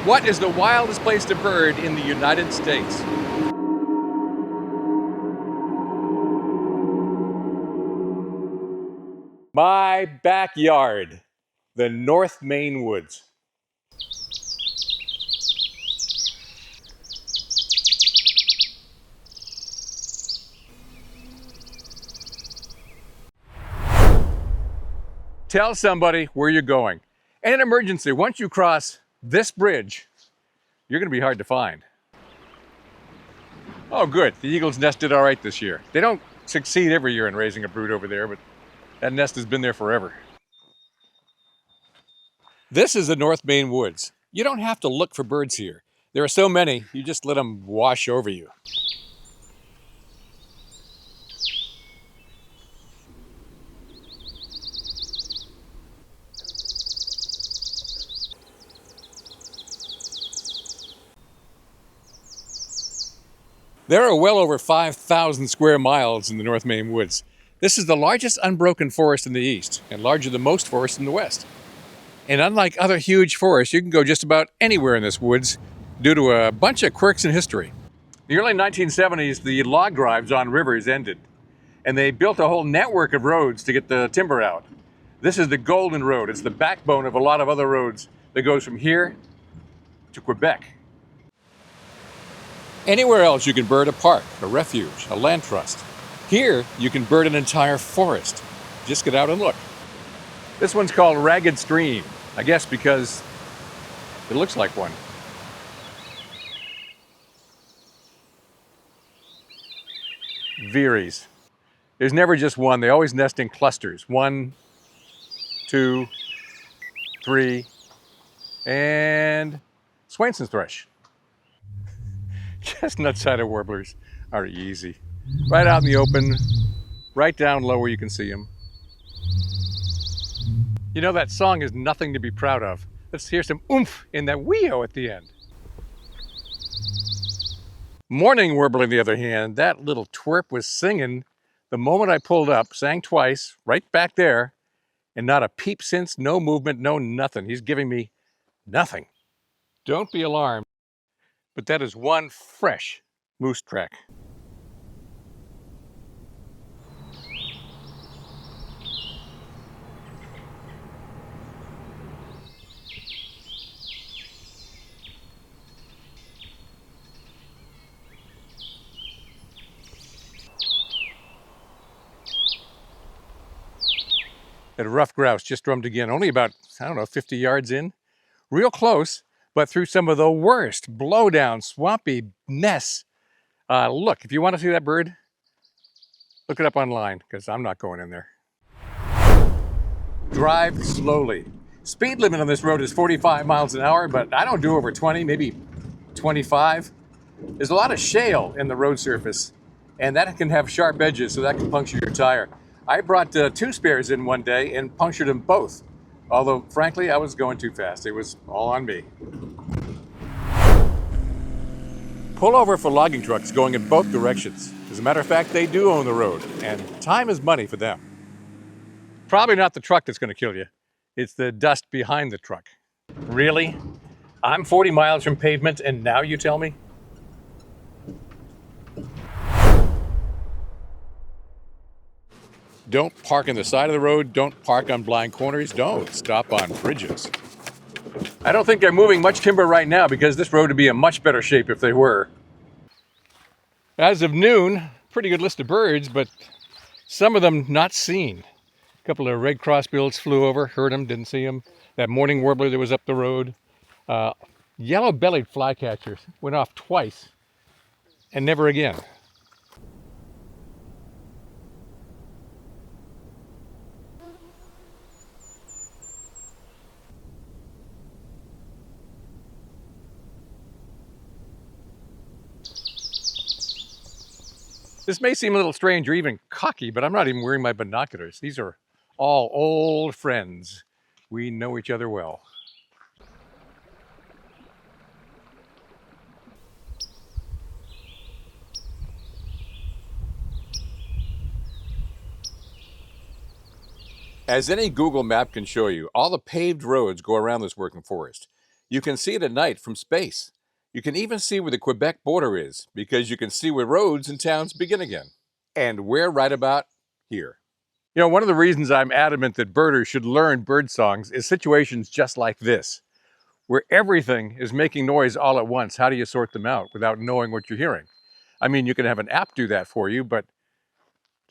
What is the wildest place to bird in the United States? My backyard, the North Maine Woods. Tell somebody where you're going. In an emergency, once you cross this bridge, you're going to be hard to find. Oh, good. The eagles nested all right this year. They don't succeed every year in raising a brood over there, but that nest has been there forever. This is the North Maine Woods. You don't have to look for birds here. There are so many, you just let them wash over you. There are well over 5,000 square miles in the North Maine Woods. This is the largest unbroken forest in the east and larger than most forests in the west. And unlike other huge forests, you can go just about anywhere in this woods due to a bunch of quirks in history. In the early 1970s, the log drives on rivers ended, and they built a whole network of roads to get the timber out. This is the Golden Road. It's the backbone of a lot of other roads that goes from here to Quebec. Anywhere else you can bird a park, a refuge, a land trust. Here you can bird an entire forest. Just get out and look. This one's called Ragged Stream, I guess because it looks like one. Veeries. There's never just one. They always nest in clusters. 1, 2, 3, and Swainson's thrush. Chestnut-sided warblers are easy. Right out in the open, right down low where you can see them. You know, that song is nothing to be proud of. Let's hear some oomph in that wee-o at the end. Mourning warbler, on the other hand, that little twerp was singing the moment I pulled up, sang twice, right back there, and not a peep since, no movement, no nothing. He's giving me nothing. Don't be alarmed, but that is one fresh moose track. That rough grouse just drummed again, only about, 50 yards in. Real close, but through some of the worst blowdown, swampy mess. Look, if you want to see that bird, look it up online, because I'm not going in there. Drive slowly. Speed limit on this road is 45 miles an hour, but I don't do over 20, maybe 25. There's a lot of shale in the road surface, and that can have sharp edges, so that can puncture your tire. I brought 2 spares in one day and punctured them both. Although, frankly, I was going too fast. It was all on me. Pull over for logging trucks going in both directions. As a matter of fact, they do own the road, and time is money for them. Probably not the truck that's going to kill you. It's the dust behind the truck. Really? I'm 40 miles from pavement, and now you tell me? Don't park on the side of the road. Don't park on blind corners. Don't stop on bridges. I don't think they're moving much timber right now because this road would be in much better shape if they were. As of noon, pretty good list of birds, but some of them not seen. A couple of red crossbills flew over, heard them, didn't see them. That mourning warbler that was up the road. Yellow-bellied flycatchers went off twice and never again. This may seem a little strange or even cocky, but I'm not even wearing my binoculars. These are all old friends. We know each other well. As any Google map can show you, all the paved roads go around this working forest. You can see it at night from space. You can even see where the Quebec border is because you can see where roads and towns begin again. And we're right about here. You know, one of the reasons I'm adamant that birders should learn bird songs is situations just like this, where everything is making noise all at once. How do you sort them out without knowing what you're hearing? I mean, you can have an app do that for you, but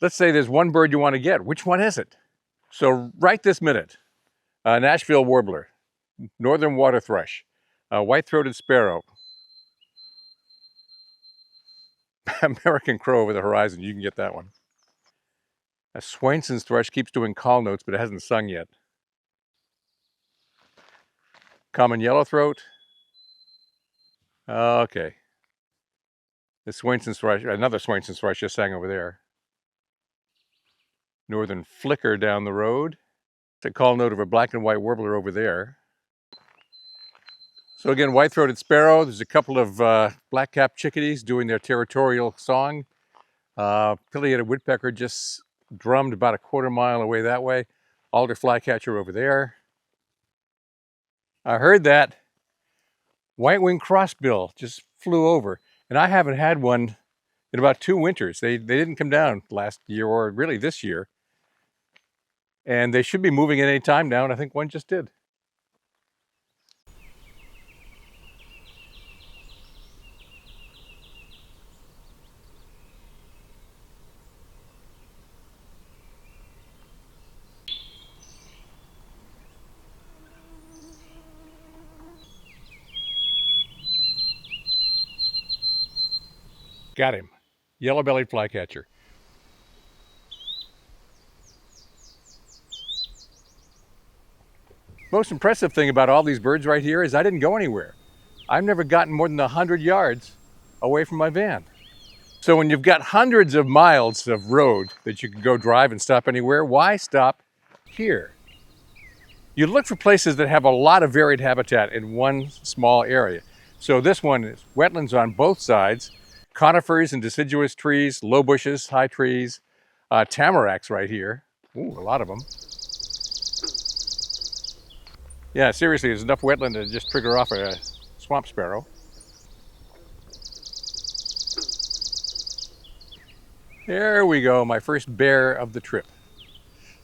let's say there's one bird you want to get. Which one is it? So right this minute, Nashville warbler, northern water thrush, white-throated sparrow, American crow over the horizon. You can get that one. A Swainson's thrush keeps doing call notes, but it hasn't sung yet. Common yellowthroat. Okay. The Swainson's thrush, another Swainson's thrush just sang over there. Northern flicker down the road. It's a call note of a black and white warbler over there. So again, white-throated sparrow. There's a couple of black-capped chickadees doing their territorial song. Pileated woodpecker just drummed about a quarter mile away that way. Alder flycatcher over there. I heard that. White-winged crossbill just flew over. And I haven't had one in about 2 winters. They didn't come down last year or really this year. And they should be moving at any time now, and I think one just did. Got him. Yellow-bellied flycatcher. Most impressive thing about all these birds right here is I didn't go anywhere. I've never gotten more than 100 yards away from my van. So when you've got hundreds of miles of road that you can go drive and stop anywhere, why stop here? You look for places that have a lot of varied habitat in one small area. So this one is wetlands on both sides, conifers and deciduous trees, low bushes, high trees, tamaracks right here. Ooh, a lot of them. Yeah, seriously, there's enough wetland to just trigger off a swamp sparrow. There we go, my first bear of the trip.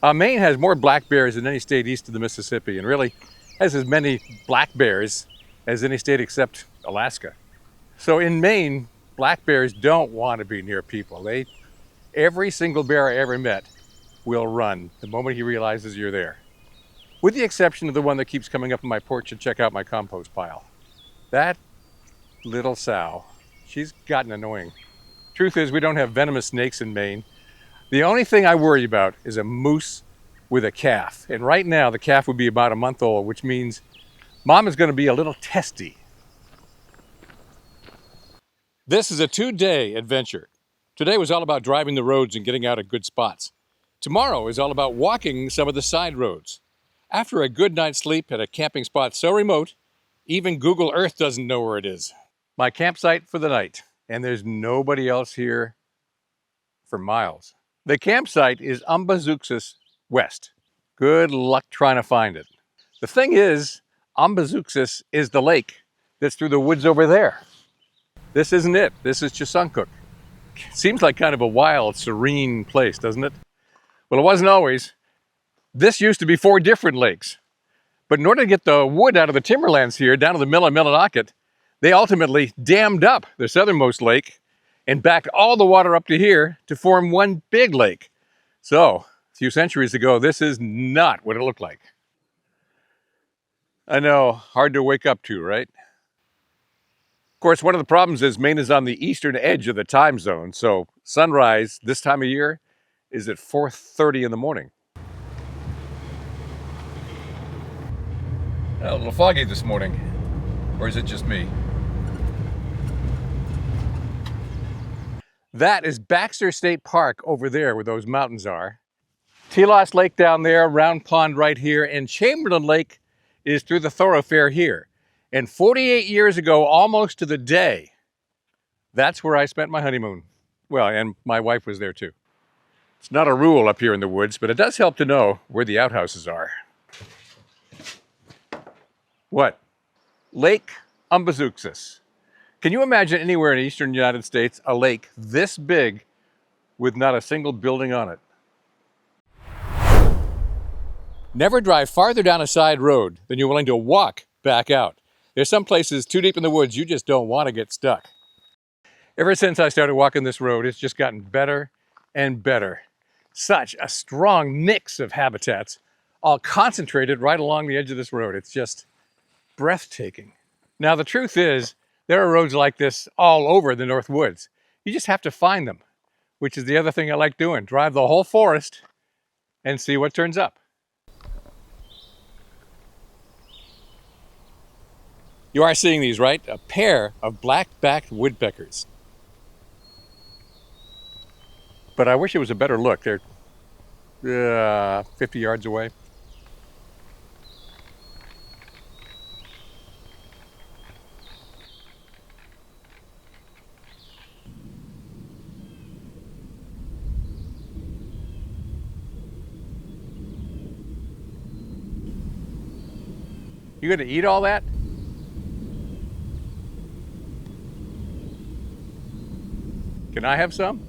Maine has more black bears than any state east of the Mississippi, and really has as many black bears as any state except Alaska. So in Maine, black bears don't want to be near people. Every single bear I ever met will run the moment he realizes you're there. With the exception of the one that keeps coming up on my porch to check out my compost pile. That little sow, she's gotten annoying. Truth is, we don't have venomous snakes in Maine. The only thing I worry about is a moose with a calf. And right now, the calf would be about a month old, which means mom is going to be a little testy. This is a 2-day adventure. Today was all about driving the roads and getting out at good spots. Tomorrow is all about walking some of the side roads. After a good night's sleep at a camping spot so remote, even Google Earth doesn't know where it is. My campsite for the night, and there's nobody else here for miles. The campsite is Umbazookskus West. Good luck trying to find it. The thing is, Umbazookskus is the lake that's through the woods over there. This isn't it. This is Chesuncook. Seems like kind of a wild, serene place, doesn't it? Well, it wasn't always. This used to be 4 different lakes. But in order to get the wood out of the timberlands here down to the mill at Millinocket, they ultimately dammed up the southernmost lake and backed all the water up to here to form one big lake. So, a few centuries ago, this is not what it looked like. I know, hard to wake up to, right? Of course, one of the problems is Maine is on the eastern edge of the time zone, so sunrise this time of year is at 4:30 in the morning. A little foggy this morning, or is it just me? That is Baxter State Park over there where those mountains are. Telos Lake down there, Round Pond right here, and Chamberlain Lake is through the thoroughfare here. And 48 years ago, almost to the day, that's where I spent my honeymoon. Well, and my wife was there too. It's not a rule up here in the woods, but it does help to know where the outhouses are. What? Lake Umbazookskus. Can you imagine anywhere in the eastern United States a lake this big with not a single building on it? Never drive farther down a side road than you're willing to walk back out. There's some places too deep in the woods you just don't want to get stuck. Ever since I started walking this road, it's just gotten better and better. Such a strong mix of habitats, all concentrated right along the edge of this road. It's just breathtaking. Now, the truth is, there are roads like this all over the North Woods. You just have to find them, which is the other thing I like doing. Drive the whole forest and see what turns up. You are seeing these, right? A pair of black-backed woodpeckers. But I wish it was a better look. They're 50 yards away. You gonna eat all that? Can I have some?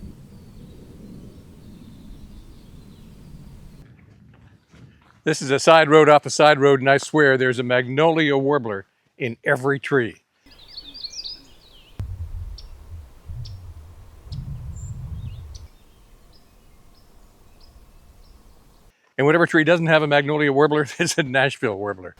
This is a side road off a side road, and I swear there's a magnolia warbler in every tree. And whatever tree doesn't have a magnolia warbler is a Nashville warbler.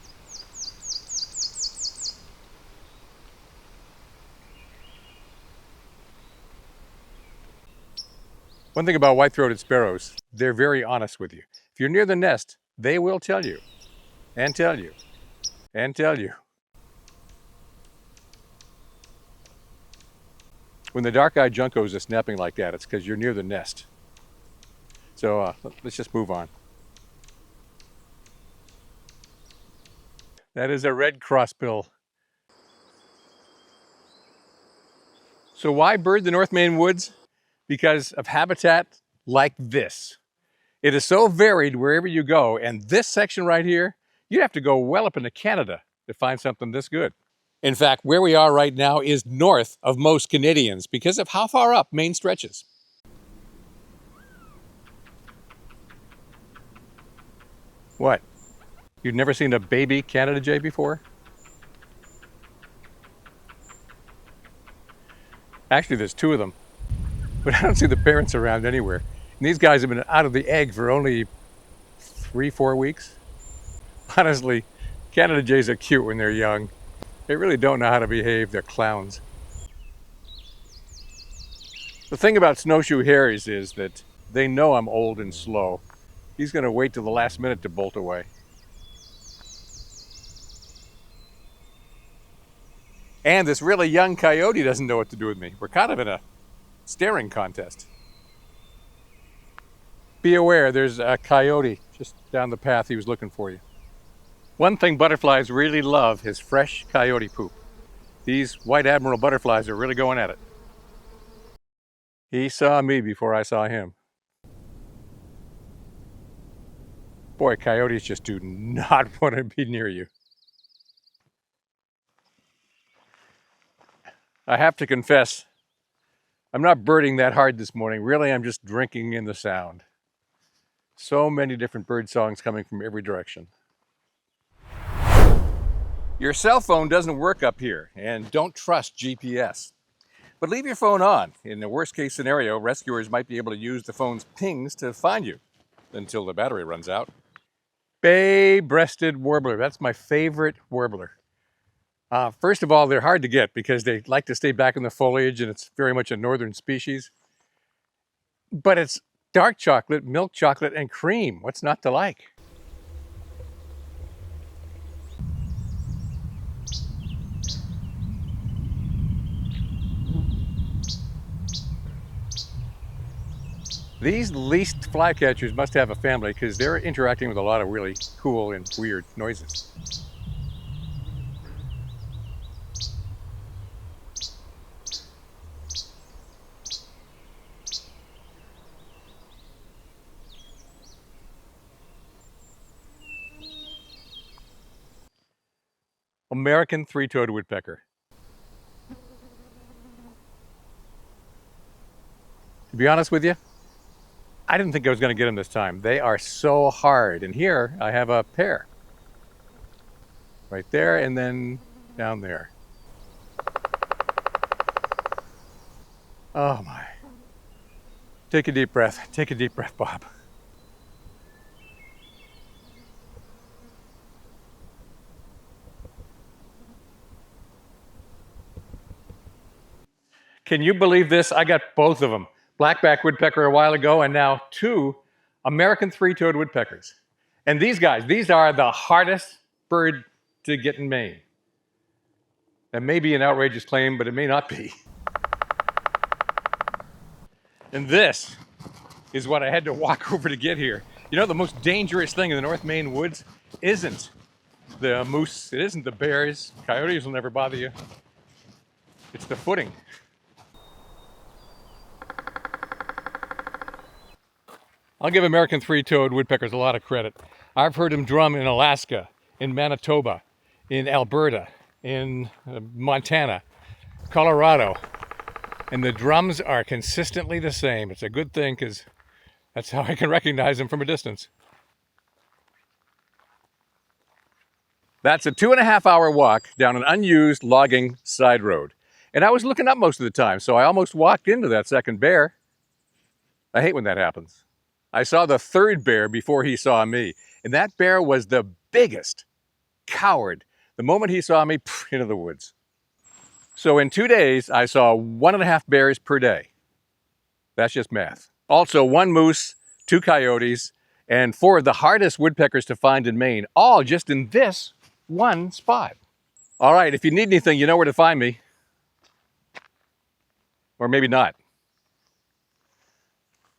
One thing about white-throated sparrows, they're very honest with you. If you're near the nest, they will tell you, and tell you, and tell you. When the dark-eyed juncos are snapping like that, it's because you're near the nest. So let's just move on. That is a red crossbill. So why bird the North Maine Woods? Because of habitat like this. It is so varied wherever you go, and this section right here, you'd have to go well up into Canada to find something this good. In fact, where we are right now is north of most Canadians because of how far up Maine stretches. What? You've never seen a baby Canada jay before? Actually, there's two of them, but I don't see the parents around anywhere. And these guys have been out of the egg for only 3-4 weeks. Honestly, Canada jays are cute when they're young. They really don't know how to behave. They're clowns. The thing about snowshoe hares is that they know I'm old and slow. He's going to wait till the last minute to bolt away. And this really young coyote doesn't know what to do with me. We're kind of in a staring contest. Be aware, there's a coyote just down the path. He was looking for you. One thing butterflies really love is fresh coyote poop. These white admiral butterflies are really going at it. He saw me before I saw him. Boy, coyotes just do not want to be near you. I have to confess, I'm not birding that hard this morning. Really, I'm just drinking in the sound. So many different bird songs coming from every direction. Your cell phone doesn't work up here, and don't trust GPS. But leave your phone on. In the worst case scenario, rescuers might be able to use the phone's pings to find you until the battery runs out. Bay-breasted warbler, that's my favorite warbler. First of all, they're hard to get because they like to stay back in the foliage, and it's very much a northern species. But it's dark chocolate, milk chocolate, and cream. What's not to like? These least flycatchers must have a family because they're interacting with a lot of really cool and weird noises. Well, American three-toed woodpecker. To be honest with you, I didn't think I was going to get them this time. They are so hard. And here I have a pair. Right there and then down there. Oh my. Take a deep breath. Take a deep breath, Bob. Can you believe this? I got both of them. Blackback woodpecker a while ago, and now 2 American three-toed woodpeckers. And these guys, these are the hardest bird to get in Maine. That may be an outrageous claim, but it may not be. And this is what I had to walk over to get here. You know, the most dangerous thing in the North Maine woods isn't the moose, it isn't the bears, coyotes will never bother you. It's the footing. I'll give American three-toed woodpeckers a lot of credit. I've heard them drum in Alaska, in Manitoba, in Alberta, in Montana, Colorado, and the drums are consistently the same. It's a good thing because that's how I can recognize them from a distance. That's a 2.5-hour walk down an unused logging side road. And I was looking up most of the time, so I almost walked into that second bear. I hate when that happens. I saw the third bear before he saw me, and that bear was the biggest coward. The moment he saw me, into the woods. So in 2 days, I saw 1.5 bears per day. That's just math. Also 1 moose, 2 coyotes, and 4 of the hardest woodpeckers to find in Maine, all just in this one spot. All right, if you need anything, you know where to find me. Or maybe not.